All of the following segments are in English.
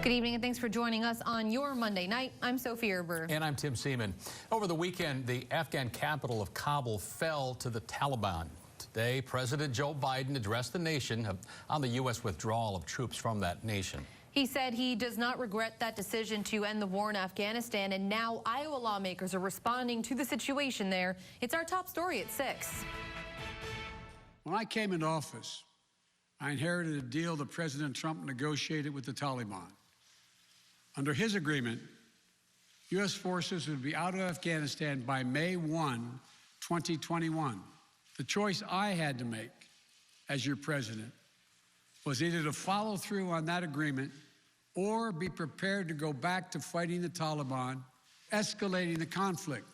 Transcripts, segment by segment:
Good evening and thanks for joining us on your Monday night. I'm Sophie Erber. And I'm Tim Seaman. Over the weekend, the Afghan capital of Kabul fell to the Taliban. Today, President Joe Biden addressed the nation on the U.S. withdrawal of troops from that nation. He said he does not regret that decision to end the war in Afghanistan, and now Iowa lawmakers are responding to the situation there. It's our top story at 6. When I came into office, I inherited a deal that President Trump negotiated with the Taliban. Under his agreement, U.S. forces would be out of Afghanistan by May 1, 2021. The choice I had to make as your president was either to follow through on that agreement or be prepared to go back to fighting the Taliban, escalating the conflict.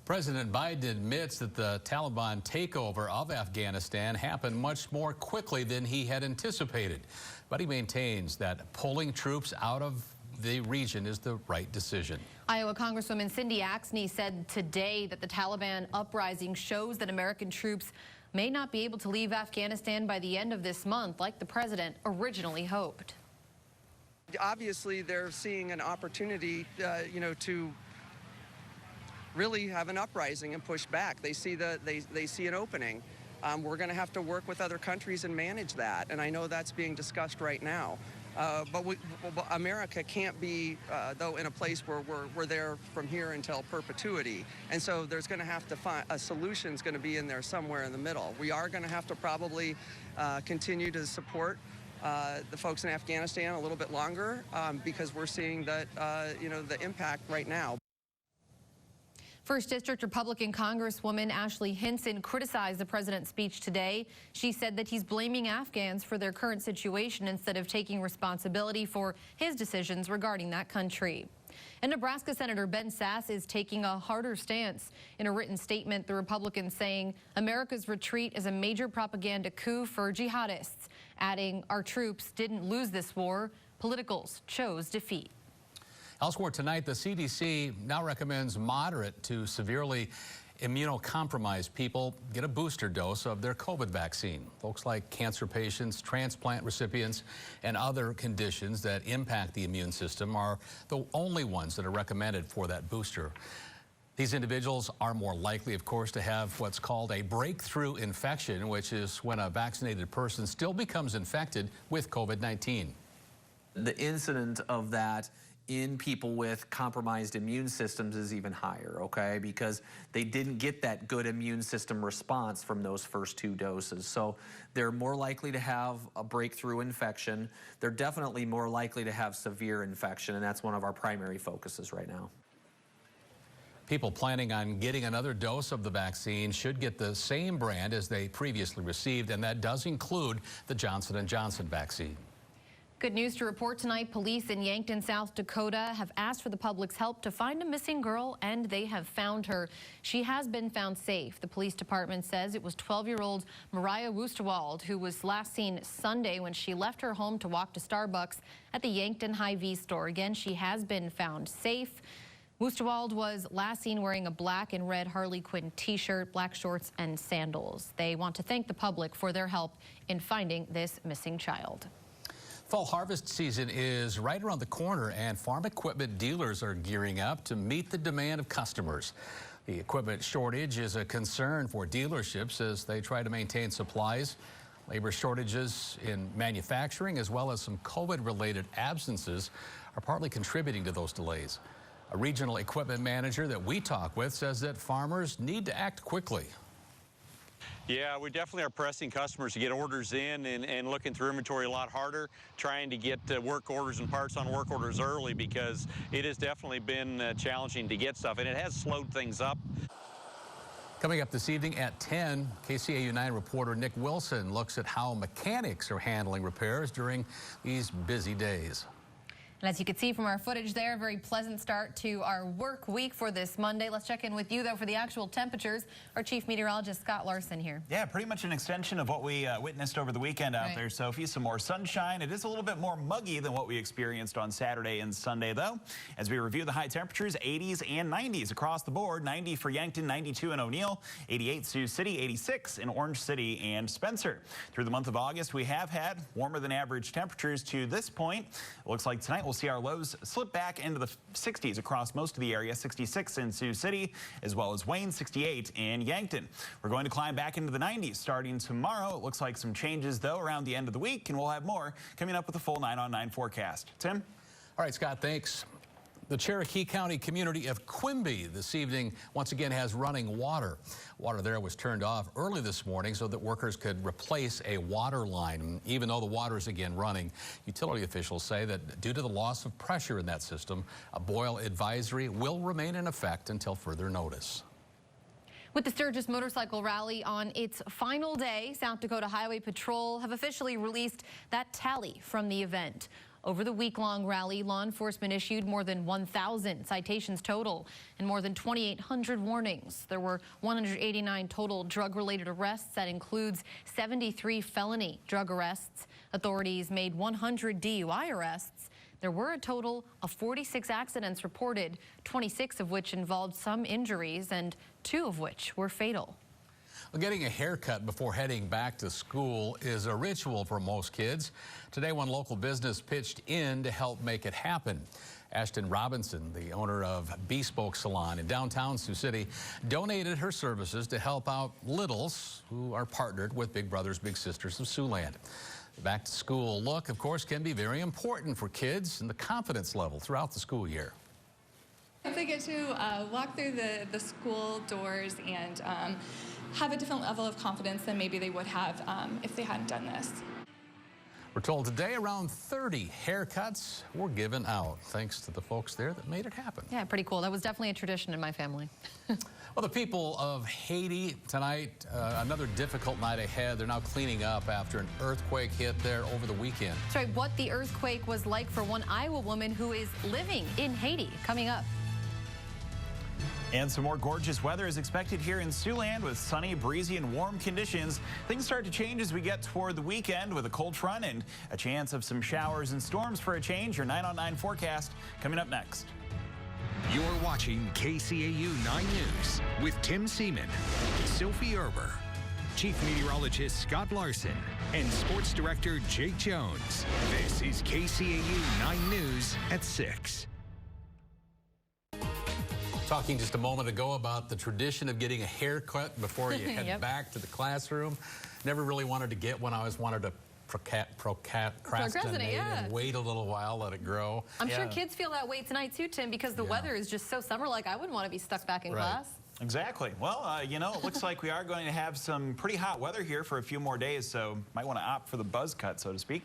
President Biden admits that the Taliban takeover of Afghanistan happened much more quickly than he had anticipated. But he maintains that pulling troops out of the region is the right decision. Iowa Congresswoman Cindy Axne said today that the Taliban uprising shows that American troops may not be able to leave Afghanistan by the end of this month, like the president originally hoped. Obviously, they're seeing an opportunity, to really have an uprising and push back. They see they see an opening. We're going to have to work with other countries and manage that, and I know that's being discussed right now. But America can't be, though, in a place where we're there from here until perpetuity. And so there's going to have to find a solution's going to be in there somewhere in the middle. We are going to have to probably continue to support the folks in Afghanistan a little bit longer because we're seeing that, the impact right now. First District Republican Congresswoman Ashley Hinson criticized the president's speech today. She said that he's blaming Afghans for their current situation instead of taking responsibility for his decisions regarding that country. And Nebraska Senator Ben Sasse is taking a harder stance. In a written statement, the Republican saying America's retreat is a major propaganda coup for jihadists, adding our troops didn't lose this war, politicals chose defeat. Elsewhere tonight, the CDC now recommends moderate to severely immunocompromised people get a booster dose of their COVID vaccine. Folks like cancer patients, transplant recipients, and other conditions that impact the immune system are the only ones that are recommended for that booster. These individuals are more likely, of course, to have what's called a breakthrough infection, which is when a vaccinated person still becomes infected with COVID-19. The incidence of that in people with compromised immune systems is even higher, okay? Because they didn't get that good immune system response from those first 2 doses. So they're more likely to have a breakthrough infection. They're definitely more likely to have severe infection, and that's one of our primary focuses right now. People planning on getting another dose of the vaccine should get the same brand as they previously received, and that does include the Johnson & Johnson vaccine. Good news to report tonight. Police in Yankton, South Dakota have asked for the public's help to find a missing girl, and they have found her. She has been found safe. The police department says it was 12-year-old Mariah Wustewald who was last seen Sunday when she left her home to walk to Starbucks at the Yankton Hy-Vee store. Again, she has been found safe. Wustewald was last seen wearing a black and red Harley Quinn t-shirt, black shorts, and sandals. They want to thank the public for their help in finding this missing child. Fall harvest season is right around the corner, and farm equipment dealers are gearing up to meet the demand of customers. The equipment shortage is a concern for dealerships as they try to maintain supplies. Labor shortages in manufacturing, as well as some COVID-related absences, are partly contributing to those delays. A regional equipment manager that we talk with says that farmers need to act quickly. Yeah, we definitely are pressing customers to get orders in and looking through inventory a lot harder, trying to get work orders and parts on work orders early because it has definitely been challenging to get stuff, and it has slowed things up. Coming up this evening at 10, KCAU 9 reporter Nick Wilson looks at how mechanics are handling repairs during these busy days. And as you can see from our footage there, a very pleasant start to our work week for this Monday. Let's check in with you, though, for the actual temperatures. Our chief meteorologist, Scott Larson, here. Yeah, pretty much an extension of what we witnessed over the weekend out there, Sophie. Some more sunshine. It is a little bit more muggy than what we experienced on Saturday and Sunday, though. As we review the high temperatures, 80s and 90s across the board. 90 for Yankton, 92 in O'Neill, 88 Sioux City, 86 in Orange City and Spencer. Through the month of August, we have had warmer than average temperatures to this point. It looks like tonight we'll see our lows slip back into the 60s across most of the area. 66 in Sioux City, as well as Wayne, 68 in Yankton. We're going to climb back into the 90s starting tomorrow. It looks like some changes, though, around the end of the week, and we'll have more coming up with a full 9 on 9 forecast. Tim? All right, Scott, thanks. The Cherokee County community of Quimby this evening once again has running water. Water there was turned off early this morning so that workers could replace a water line. Even though the water is again running, utility officials say that due to the loss of pressure in that system, a boil advisory will remain in effect until further notice. With the Sturgis Motorcycle Rally on its final day, South Dakota Highway Patrol have officially released that tally from the event. Over the week-long rally, law enforcement issued more than 1,000 citations total and more than 2,800 warnings. There were 189 total drug-related arrests. That includes 73 felony drug arrests. Authorities made 100 DUI arrests. There were a total of 46 accidents reported, 26 of which involved some injuries and 2 of which were fatal. Well, getting a haircut before heading back to school is a ritual for most kids. Today, one local business pitched in to help make it happen. Ashton Robinson, the owner of Bespoke Salon in downtown Sioux City, donated her services to help out littles who are partnered with Big Brothers Big Sisters of Siouxland. The back-to-school look, of course, can be very important for kids and the confidence level throughout the school year. They get to walk through the school doors and have a different level of confidence than maybe they would have if they hadn't done this. We're told today around 30 haircuts were given out, thanks to the folks there that made it happen. Yeah, pretty cool. That was definitely a tradition in my family. Well, the people of Haiti tonight, another difficult night ahead. They're now cleaning up after an earthquake hit there over the weekend. That's right, what the earthquake was like for one Iowa woman who is living in Haiti, coming up. And some more gorgeous weather is expected here in Siouxland with sunny, breezy, and warm conditions. Things start to change as we get toward the weekend with a cold front and a chance of some showers and storms for a change. Your 9 on 9 forecast coming up next. You're watching KCAU 9 News with Tim Seaman, Sophie Erber, Chief Meteorologist Scott Larson, and Sports Director Jake Jones. This is KCAU 9 News at 6. Talking just a moment ago about the tradition of getting a haircut before you head back to the classroom. Never really wanted to get one. I always wanted to procrastinate and wait a little while, let it grow. I'm sure kids feel that way tonight too, Tim, because the weather is just so summer-like. I wouldn't want to be stuck back in class. Exactly. Well, you know, it looks like we are going to have some pretty hot weather here for a few more days, so might want to opt for the buzz cut, so to speak.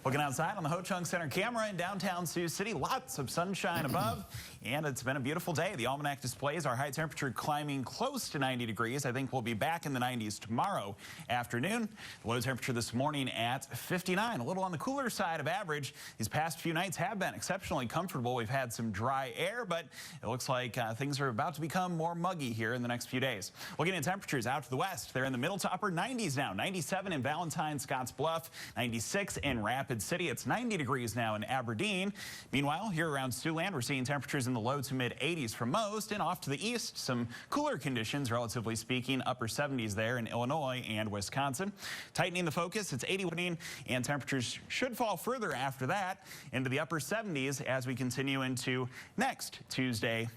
Looking outside on the Ho Chung Center camera in downtown Sioux City, lots of sunshine above, and it's been a beautiful day. The almanac displays our high temperature climbing close to 90 degrees. I think we'll be back in the 90s tomorrow afternoon. The low temperature this morning at 59, a little on the cooler side of average. These past few nights have been exceptionally comfortable. We've had some dry air, but it looks like things are about to become more muggy here in the next few days. Looking at temperatures out to the west, they're in the middle to upper 90s now. 97 in Valentine, Scotts Bluff, 96 in Rapid City. It's 90 degrees now in Aberdeen. Meanwhile, here around Siouxland, we're seeing temperatures in the low to mid 80s for most, and off to the east, some cooler conditions, relatively speaking, upper 70s there in Illinois and Wisconsin. Tightening the focus, it's 81, and temperatures should fall further after that into the upper 70s as we continue into next Tuesday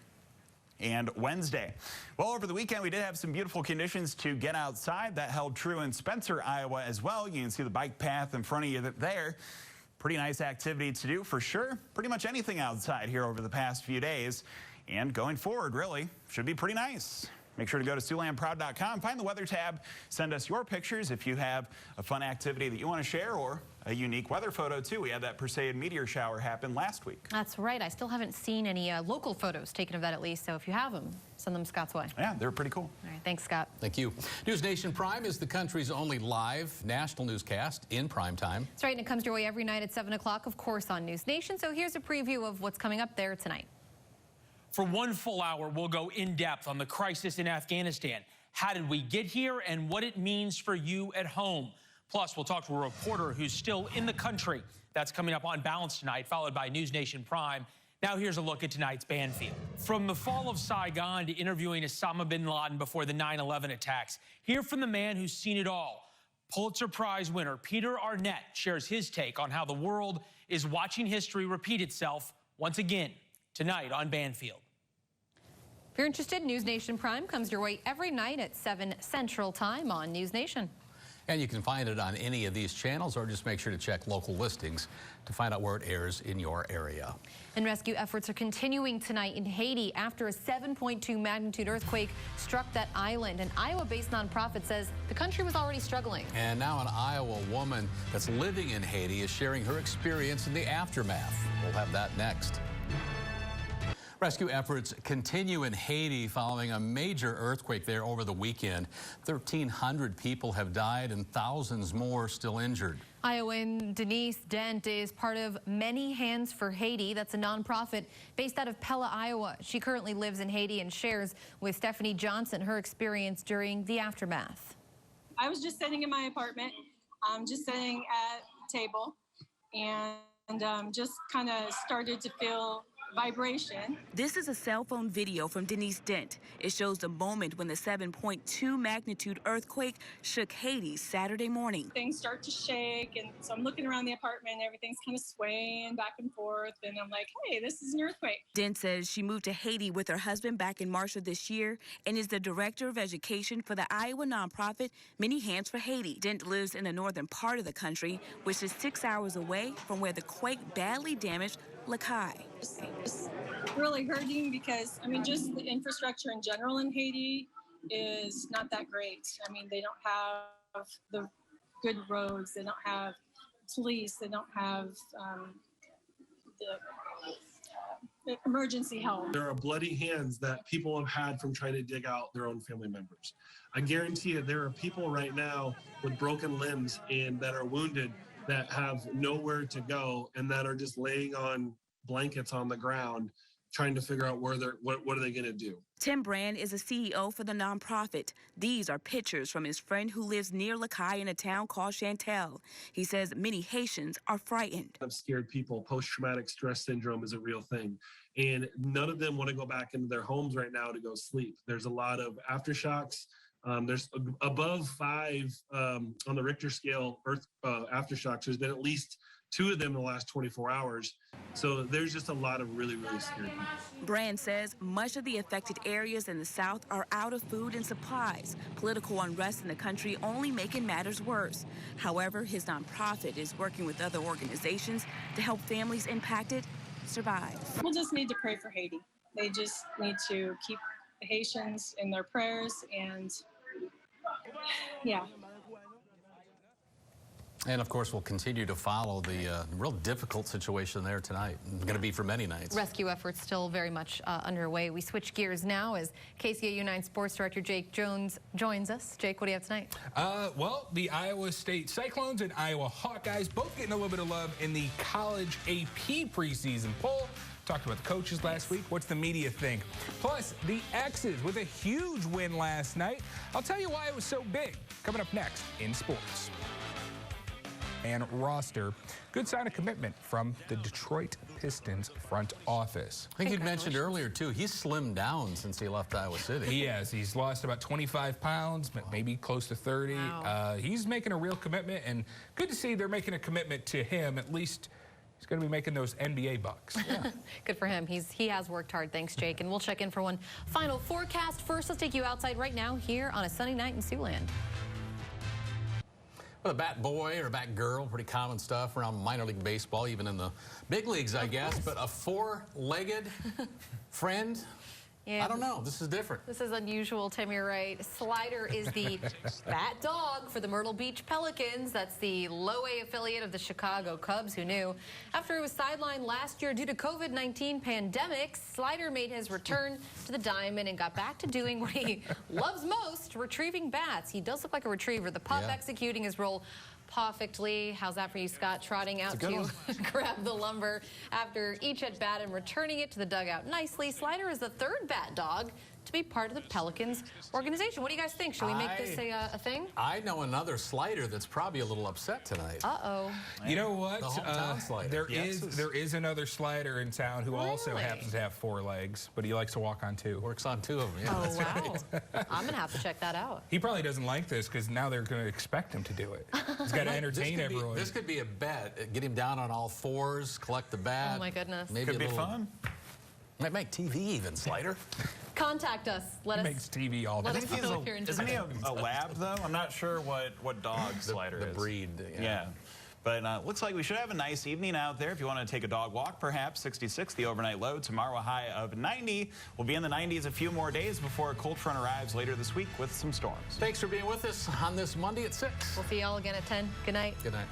and Wednesday. Well, over the weekend, we did have some beautiful conditions to get outside. That held true in Spencer, Iowa as well. You can see the bike path in front of you there. Pretty nice activity to do for sure. Pretty much anything outside here over the past few days. And going forward, really, should be pretty nice. Make sure to go to SiouxlandProud.com, find the weather tab, send us your pictures if you have a fun activity that you want to share or a unique weather photo too. We had that Perseid meteor shower happen last week. That's right. I still haven't seen any local photos taken of that, at least. So if you have them, send them Scott's way. Yeah, they're pretty cool. All right. Thanks, Scott. Thank you. News Nation Prime is the country's only live national newscast in prime time. That's right. And it comes your way every night at 7 o'clock, of course, on News Nation. So here's a preview of what's coming up there tonight. For one full hour, we'll go in depth on the crisis in Afghanistan. How did we get here and what it means for you at home? Plus, we'll talk to a reporter who's still in the country. That's coming up on Balance tonight, followed by News Nation Prime. Now here's a look at tonight's Banfield. From the fall of Saigon to interviewing Osama bin Laden before the 9/11 attacks, hear from the man who's seen it all. Pulitzer Prize winner Peter Arnett shares his take on how the world is watching history repeat itself once again tonight on Banfield. If you're interested, News Nation Prime comes your way every night at 7 Central Time on News Nation. And you can find it on any of these channels, or just make sure to check local listings to find out where it airs in your area. And rescue efforts are continuing tonight in Haiti after a 7.2 magnitude earthquake struck that island. An Iowa-based nonprofit says the country was already struggling. And now an Iowa woman that's living in Haiti is sharing her experience in the aftermath. We'll have that next. Rescue efforts continue in Haiti following a major earthquake there over the weekend. 1,300 people have died and thousands more still injured. Iowan Denise Dent is part of Many Hands for Haiti. That's a nonprofit based out of Pella, Iowa. She currently lives in Haiti and shares with Stephanie Johnson her experience during the aftermath. I was just sitting in my apartment, just sitting at a table, and just kind of started to feel vibration. This is a cell phone video from Denise Dent. It shows the moment when the 7.2 magnitude earthquake shook Haiti Saturday morning. Things start to shake, and so I'm looking around the apartment, and everything's kind of swaying back and forth, and I'm like, hey, this is an earthquake. Dent says she moved to Haiti with her husband back in March of this year and is the director of education for the Iowa nonprofit Many Hands for Haiti. Dent lives in the northern part of the country, which is 6 hours away from where the quake badly damaged Lakai. It's really hurting because, I mean, just the infrastructure in general in Haiti is not that great. I mean, they don't have the good roads, they don't have police, they don't have the emergency help. There are bloody hands that people have had from trying to dig out their own family members. I guarantee you there are people right now with broken limbs and that are wounded that have nowhere to go and that are just laying on blankets on the ground trying to figure out where what are they going to do. Tim Brand is a CEO for the nonprofit. These are pictures from his friend who lives near Lakai in a town called Chantel. He says many Haitians are frightened. Of scared people, post-traumatic stress syndrome is a real thing. And none of them want to go back into their homes right now to go sleep. There's a lot of aftershocks. There's above 5 on the Richter scale aftershocks. There's been at least 2 of them in the last 24 hours. So there's just a lot of really, really scary people. Brand says much of the affected areas in the South are out of food and supplies. Political unrest in the country only making matters worse. However, his nonprofit is working with other organizations to help families impacted survive. We'll just need to pray for Haiti. They just need to keep the Haitians in their prayers, and yeah. And of course, we'll continue to follow the real difficult situation there tonight. It's going to be for many nights. Rescue efforts still very much underway. We switch gears now as KCAU 9 Sports Director Jake Jones joins us. Jake, what do you have tonight? Well, the Iowa State Cyclones and Iowa Hawkeyes both getting a little bit of love in the college AP preseason poll. Talked about the coaches last week. What's the media think? Plus, the X's with a huge win last night. I'll tell you why it was so big. Coming up next in sports. And roster. Good sign of commitment from the Detroit Pistons front office. I think you'd mentioned earlier, too, he's slimmed down since he left Iowa City. He has. He's lost about 25 pounds, maybe close to 30. Wow. He's making a real commitment, and good to see they're making a commitment to him. At least he's going to be making those NBA bucks. Yeah. Good for him. He has worked hard. Thanks, Jake. And we'll check in for one final forecast. First, let's take you outside right now here on a sunny night in Siouxland. Well, a bat boy or a bat girl, pretty common stuff around minor league baseball, even in the big leagues, I guess. But a 4-legged friend Yeah. I don't know. This is different. This is unusual, Tim, you're right. Slider is the bat dog for the Myrtle Beach Pelicans. That's the low-A affiliate of the Chicago Cubs. Who knew? After he was sidelined last year due to COVID-19 pandemic, Slider made his return to the diamond and got back to doing what he loves most, retrieving bats. He does look like a retriever. The pup executing his role perfectly. How's that for you, Scott? Trotting out to grab the lumber after each at bat and returning it to the dugout nicely. Slider is the third bat dog to be part of the Pelicans organization. What do you guys think? Should we make this a thing? I know another Slider that's probably a little upset tonight. Uh-oh. You know what? The hometown Slider. There is another Slider in town who also happens to have 4 legs, but he likes to walk on 2. Works on 2 of them. Yeah, Oh, wow. I'm going to have to check that out. He probably doesn't like this because now they're going to expect him to do it. He's got to entertain everyone. This could be a bet. Get him down on all 4s, collect the bat. Oh, my goodness. Maybe Could be fun. Might make TV even, Slider. Contact us. Let us. Makes TV all Let day. us know if you're into Isn't he it. a lab, though? I'm not sure what dog Slider is. The breed. Yeah. But looks like we should have a nice evening out there. If you want to take a dog walk, perhaps 66, the overnight low. Tomorrow, a high of 90. We'll be in the 90s a few more days before a cold front arrives later this week with some storms. Thanks for being with us on this Monday at 6. We'll see y'all again at 10. Good night. Good night.